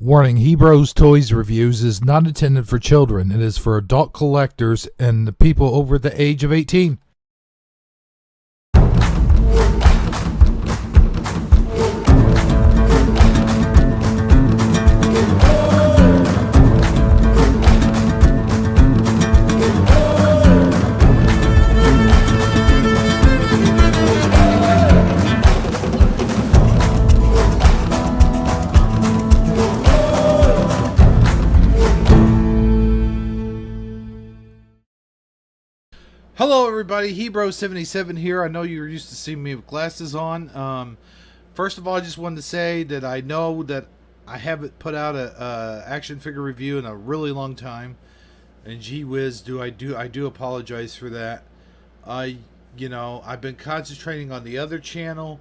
Warning, Hebrews Toys Reviews is not intended for children. It is for adult collectors and the people over the age of 18. Hello everybody, Hebrews77 here. I know you're used to seeing me with glasses on. First of all, I just wanted to say that I know that I haven't put out a action figure review in a really long time, and gee whiz, I do apologize for that. I've been concentrating on the other channel,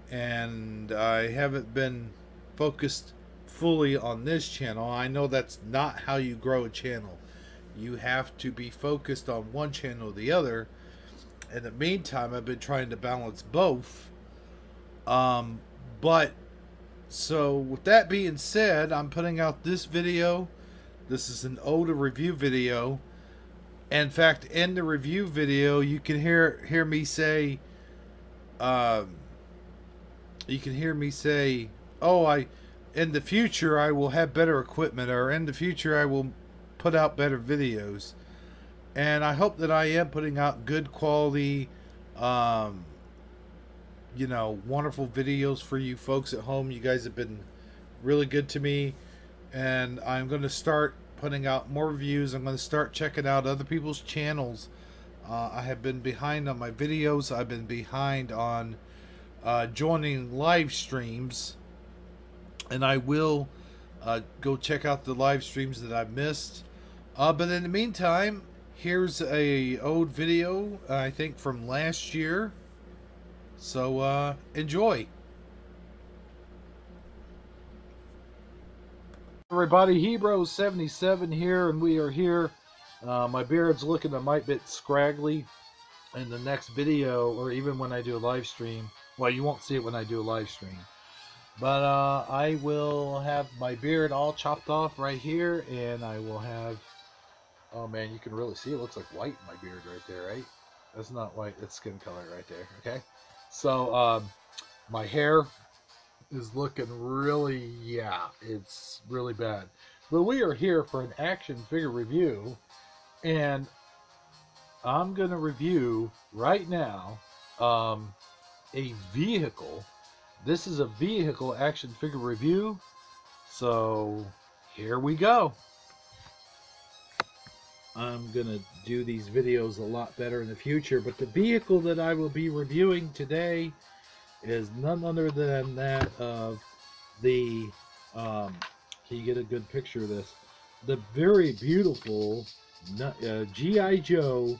and I haven't been focused fully on this channel. I know that's not how you grow a channel. You have to be focused on one channel or the other. In the meantime, I've been trying to balance both. But so with that being said, I'm putting out this video. This is an older review video. In fact, in the review video, you can hear me say, "Oh, in the future I will have better equipment," or "in the future I will put out better videos." And I hope that I am putting out good quality, wonderful videos for you folks at home. You guys have been really good to me, and I'm going to start putting out more reviews. I'm going to start checking out other people's channels. I have been behind on my videos. I've been behind on joining live streams, and I will go check out the live streams that I've missed. But in the meantime, here's a old video, I think from last year. So enjoy. Everybody, Hebrews77 here, and we are here. My beard's looking a mite bit scraggly in the next video, or even when I do a live stream. Well, you won't see it when I do a live stream. But I will have my beard all chopped off right here, and I will have... Oh man, you can really see it looks like white in my beard right there, right? That's not white, it's skin color right there, okay? So, my hair is looking really, it's really bad. But we are here for an action figure review, and I'm going to review right now a vehicle. This is a vehicle action figure review, so here we go. I'm gonna do these videos a lot better in the future, but the vehicle that I will be reviewing today is none other than that of the can you get a good picture of this, the very beautiful I.JOE,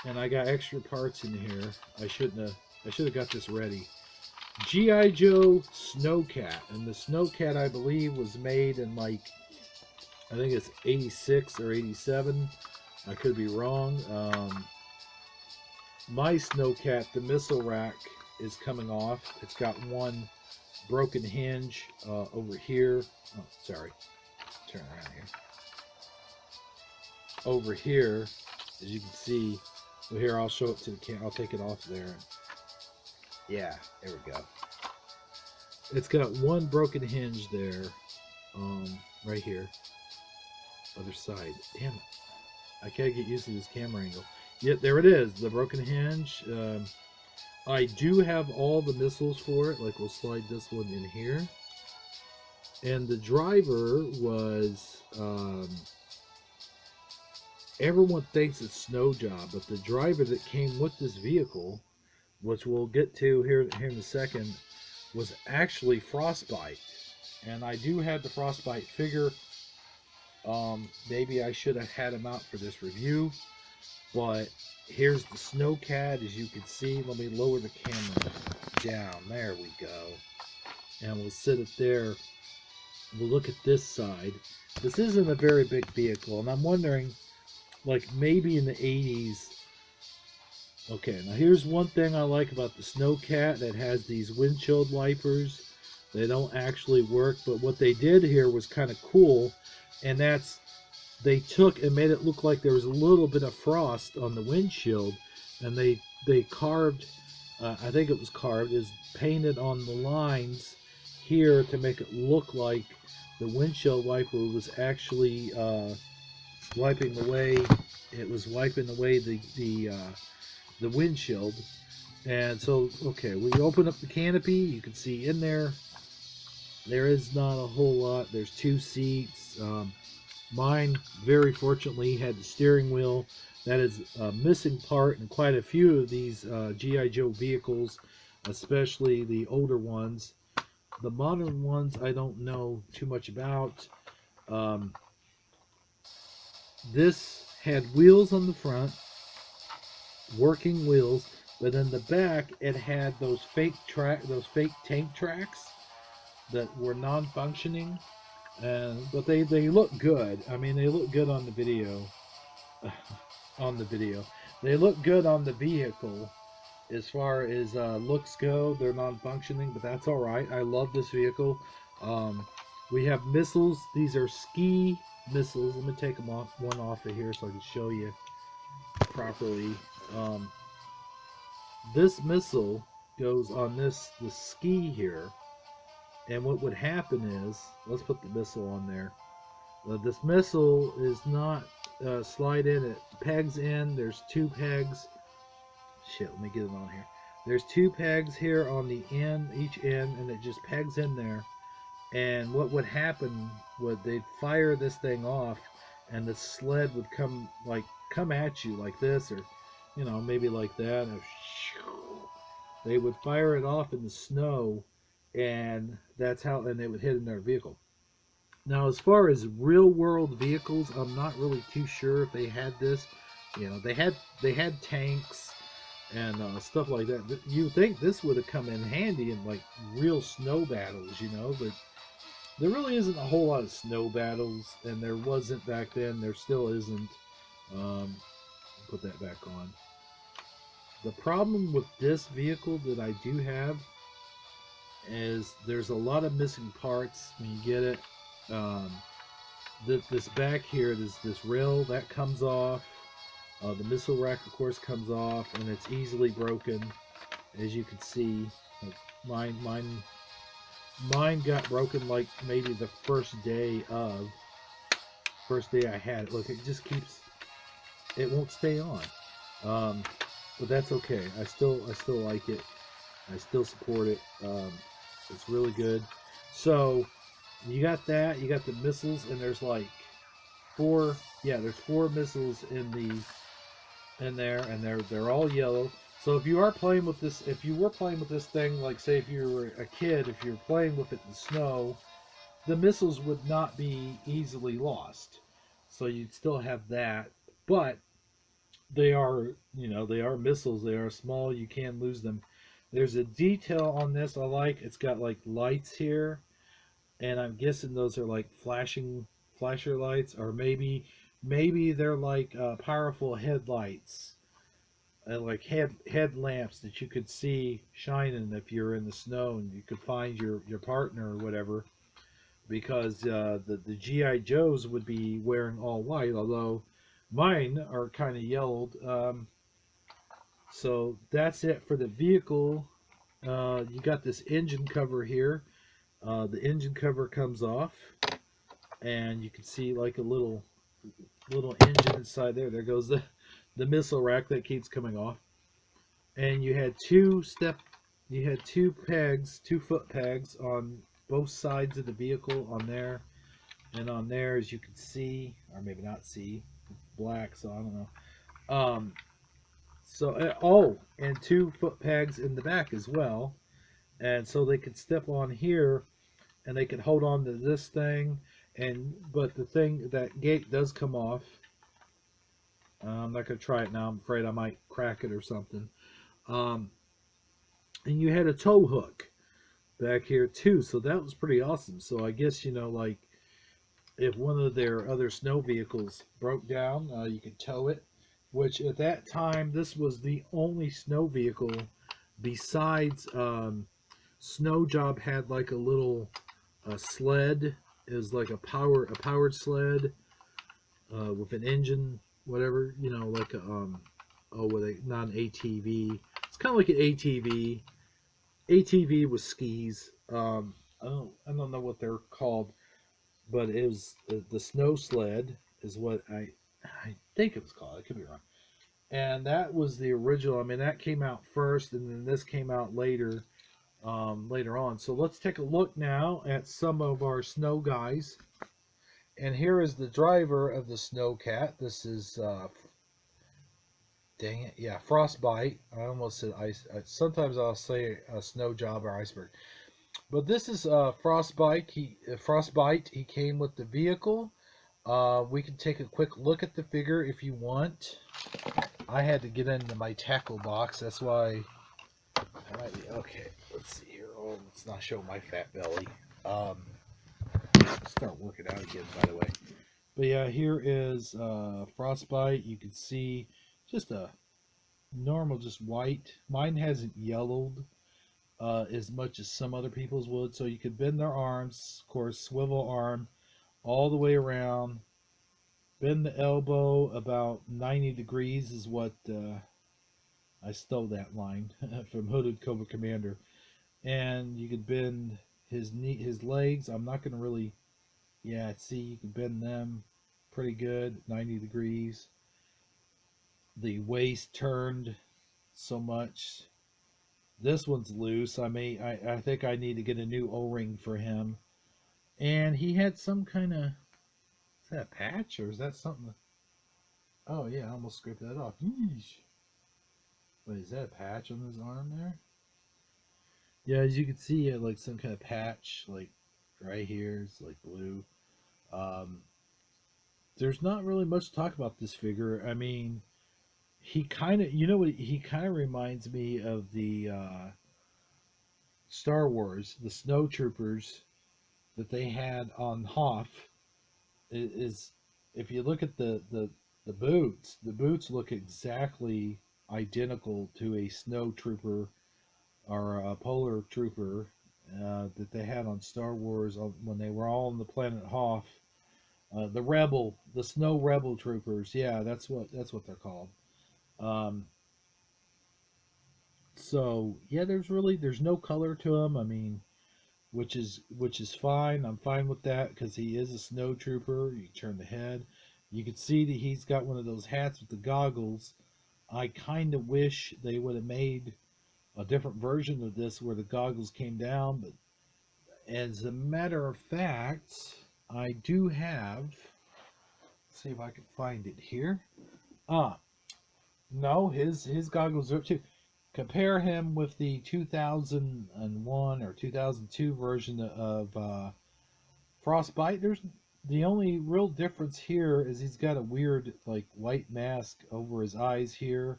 and I got extra parts in here. I should have got this ready. I.JOE Snowcat, and the Snowcat I believe was made in like, I think it's 86 or 87. I could be wrong. My Snowcat, the missile rack, is coming off. It's got one broken hinge over here. Oh, sorry. Turn around here. Over here, as you can see. So here, I'll show it to the camera. I'll take it off there. Yeah, there we go. It's got one broken hinge there, right here. Other side. Damn it. I can't get used to this camera angle. Yep, there it is. The broken hinge. I do have all the missiles for it. Like, we'll slide this one in here. And the driver was... everyone thinks it's Snow Job, but the driver that came with this vehicle, which we'll get to here in a second, was actually Frostbite. And I do have the Frostbite figure. Maybe I should have had him out for this review, but here's the Snowcat. As you can see, let me lower the camera down. There we go. And we'll sit it there. We'll look at this side. This isn't a very big vehicle, and I'm wondering, like, maybe in the 80s. Okay, now here's one thing I like about the Snowcat. That has these windshield wipers. They don't actually work, but what they did here was kind of cool, and that's they took and made it look like there was a little bit of frost on the windshield, and they carved, I think it was carved, is painted on the lines here to make it look like the windshield wiper was actually wiping away. It was wiping away the windshield. And so, okay, we open up the canopy. You can see in there, there is not a whole lot. There's 2 seats. Mine, very fortunately, had the steering wheel. That is a missing part in quite a few of these G.I. Joe vehicles, especially the older ones. The modern ones, I don't know too much about. This had wheels on the front, working wheels, but in the back it had those fake tank tracks that were non-functioning, but they look good. I mean, they look good on the video. They look good on the vehicle as far as looks go. They're non-functioning, but that's all right. I love this vehicle. We have missiles. These are ski missiles. Let me take them off, one off of here so I can show you properly. This missile goes on the ski here, and what would happen is, let's put the missile on there. This missile is not slide in, it pegs in. There's 2 pegs. Shit, let me get it on here. There's 2 pegs here on the end, each end, and it just pegs in there. And what would happen would they'd fire this thing off, and the sled would come at you like this, or maybe like that. And they would fire it off in the snow, and that's how, and they would hit in their vehicle. Now, as far as real world vehicles, I'm not really too sure if they had this. They had tanks and stuff like that. You think this would have come in handy in like real snow battles, but there really isn't a whole lot of snow battles, and there wasn't back then. There still isn't. Put that back on. The problem with this vehicle that I do have is there's a lot of missing parts when you get it. This back here, this rail that comes off. The missile rack, of course, comes off, and it's easily broken, as you can see. Mine got broken like maybe the first day I had it. Look, it just keeps, it won't stay on. But that's okay. I still like it. I still support it. It's really good. So you got that. You got the missiles, and there's like 4. Yeah, there's 4 missiles in there, and they're all yellow. So if you are playing with this, if you were playing with this thing, like say if you were a kid, if you're playing with it in the snow, the missiles would not be easily lost. So you'd still have that, but they are, they are missiles. They are small. You can lose them. There's a detail on this I like. It's got like lights here, and I'm guessing those are like flasher lights, or maybe they're like powerful headlights, like headlamps that you could see shining if you're in the snow and you could find your partner or whatever. Because the G.I. Joes would be wearing all white, although mine are kind of yellowed. So that's it for the vehicle. You got this engine cover here. The engine cover comes off, and you can see like a little engine inside there. There goes the missile rack that keeps coming off. And you had 2 pegs, 2 foot pegs on both sides of the vehicle, on there and on there, as you can see, or maybe not see, black, so I don't know. And 2 foot pegs in the back as well, and so they could step on here, and they could hold on to this thing. But the thing, that gate does come off. I'm not going to try it now. I'm afraid I might crack it or something. And you had a tow hook back here too, so that was pretty awesome. So I guess, like if one of their other snow vehicles broke down, you could tow it, which at that time, this was the only snow vehicle besides Snow Job had like a little sled. It was like a powered sled with an engine, whatever, you know, like a not an ATV. It's kind of like an ATV. ATV with skis. I don't know what they're called, but it was the snow sled is what I think it was called. I could be wrong. And that was the original. I mean, that came out first, and then this came out later on. So let's take a look now at some of our snow guys. And here is the driver of the Snowcat. This is dang it, yeah, Frostbite. I almost said ice. Sometimes I'll say Snow Job or Iceberg. But this is Frostbite. Frostbite. He came with the vehicle. We can take a quick look at the figure if you want. I had to get into my tackle box. That's why. Okay, let's see here. Oh, let's not show my fat belly. Start working out again, by the way. But yeah, here is Frostbite. You can see just a normal, just white. Mine hasn't yellowed as much as some other people's would. So you could bend their arms, of course, swivel arm all the way around. Bend the elbow about 90 degrees is what I stole that line from Hooded Cobra Commander. And you could bend his legs. I'm not going to really, yeah, see, you can bend them pretty good, 90 degrees. The waist turned so much. This one's loose. I think I need to get a new O-ring for him. And he had some kind of, is that a patch or is that something? Oh yeah, I almost scraped that off. Yeesh. Wait, is that a patch on his arm there? Yeah, as you can see, he had like some kind of patch, like right here. It's like blue. There's not really much to talk about this figure. I mean, he kind of, you know what? He kind of reminds me of the Star Wars, the Snow Troopers that they had on Hoth. Is if you look at the boots look exactly identical to a Snow Trooper or a Polar Trooper that they had on Star Wars when they were all on the planet Hoth. The Snow Rebel Troopers. Yeah, that's what they're called. So yeah, there's no color to him. I mean, which is fine. I'm fine with that because he is a snow trooper. You turn the head. You can see that he's got one of those hats with the goggles. I kind of wish they would have made a different version of this where the goggles came down, but as a matter of fact, I do have, let's see if I can find it here. No, his goggles are up too. Compare him with the 2001 or 2002 version of Frostbite. There's the only real difference here is he's got a weird like white mask over his eyes here,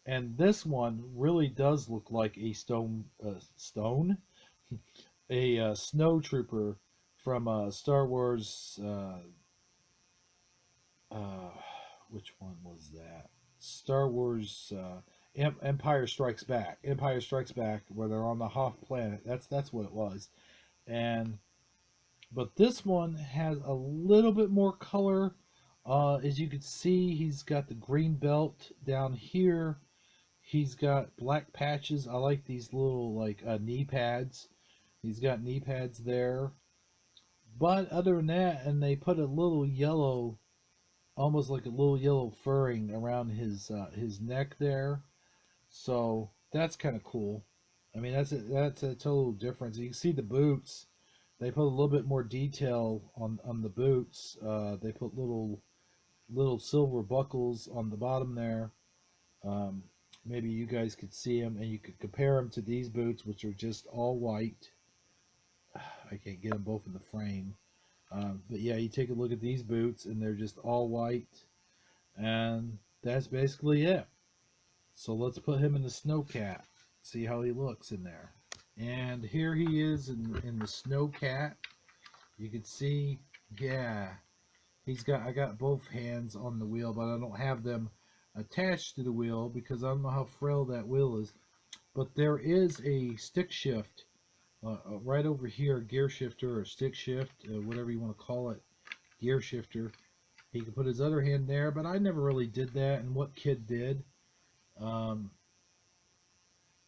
and this one really does look like a a snow trooper from Star Wars. Which one was that? Star Wars Empire Strikes Back. Empire Strikes Back, where they're on the Hoth planet. That's what it was. But this one has a little bit more color. As you can see, he's got the green belt down here. He's got black patches. I like these little like knee pads. He's got knee pads there. But other than that, and they put a little yellow, almost like a little yellow furring around his neck there. So that's kind of cool. I mean, that's a total difference. You can see the boots. They put a little bit more detail on the boots. They put little silver buckles on the bottom there. Maybe you guys could see them, and you could compare them to these boots, which are just all white. I can't get them both in the frame. But yeah, you take a look at these boots, and they're just all white. And that's basically it. So let's put him in the Snowcat. See how he looks in there. And here he is in the Snowcat. You can see, yeah, I got both hands on the wheel, but I don't have them attached to the wheel because I don't know how frail that wheel is. But there is a stick shift right over here, gear shifter or stick shift, whatever you want to call it, gear shifter. He could put his other hand there, but I never really did that. And what kid did? Um,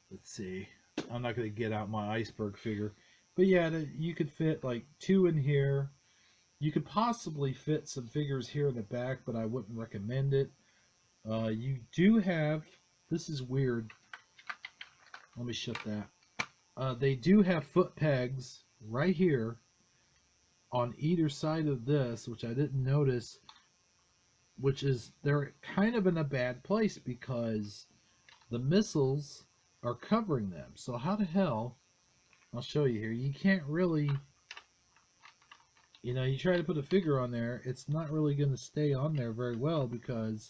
let's see. I'm not going to get out my iceberg figure. But yeah, you could fit like 2 in here. You could possibly fit some figures here in the back, but I wouldn't recommend it. You do have, this is weird. Let me shut that. They do have foot pegs right here on either side of this, which I didn't notice, which is, they're kind of in a bad place because the missiles are covering them. So how the hell, I'll show you here, you can't really, you know, you try to put a figure on there, it's not really going to stay on there very well because,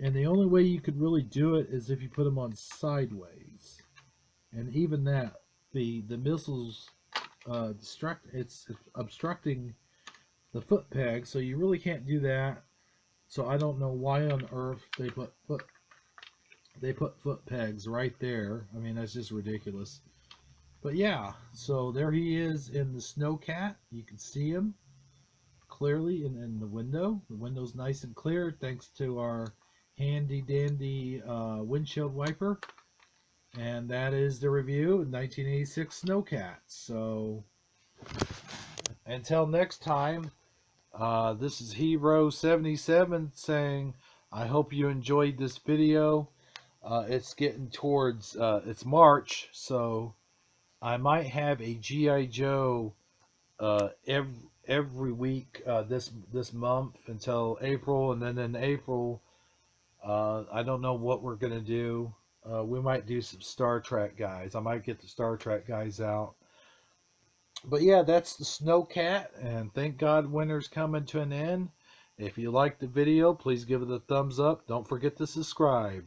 and the only way you could really do it is if you put them on sideways. And even that, the missiles it's obstructing the foot peg, so you really can't do that. So I don't know why on earth they put foot pegs right there. I mean, that's just ridiculous. But yeah, so there he is in the Snowcat. You can see him clearly in the window. The window's nice and clear thanks to our handy dandy windshield wiper. And that is the review of 1986 Snowcat. So until next time, this is Hero77 saying, I hope you enjoyed this video. It's getting towards, it's March, so I might have a G.I. Joe every week this month until April, and then in April, I don't know what we're going to do. We might do some Star Trek guys. I might get the Star Trek guys out. But yeah, that's the Snowcat, and thank God winter's coming to an end. If you liked the video, please give it a thumbs up. Don't forget to subscribe.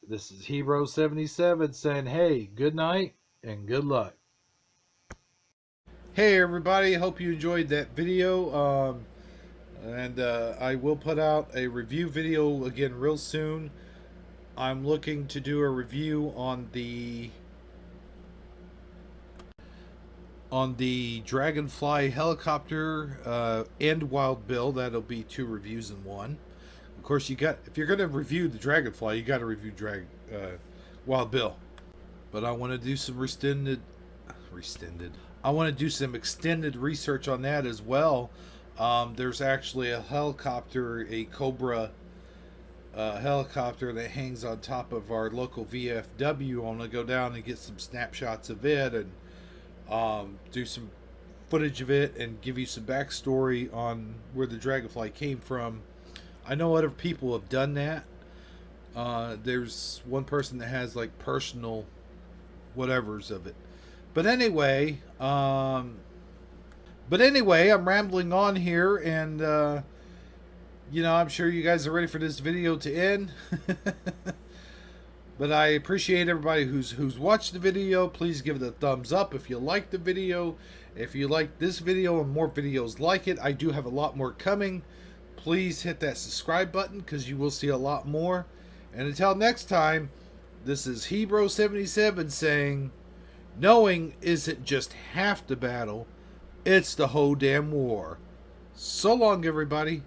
This is Hero77 saying, hey, good night and good luck. Hey everybody, hope you enjoyed that video. And I will put out a review video again real soon. I'm looking to do a review on the Dragonfly helicopter and Wild Bill. That'll be 2 reviews in one. Of course, if you're gonna review the Dragonfly, you got to review Wild Bill. But I want to do some I want to do some extended research on that as well. There's actually a helicopter, a Cobra helicopter that hangs on top of our local VFW. I want to go down and get some snapshots of it and do some footage of it and give you some backstory on where the Dragonfly came from. I know other people have done that. There's one person that has like personal whatevers of it. But anyway, I'm rambling on here, and you know, I'm sure you guys are ready for this video to end. But I appreciate everybody who's watched the video. Please give it a thumbs up if you like the video. If you like this video and more videos like it, I do have a lot more coming. Please hit that subscribe button because you will see a lot more. And until next time, this is Hero77 saying, knowing isn't just half the battle, it's the whole damn war. So long, everybody.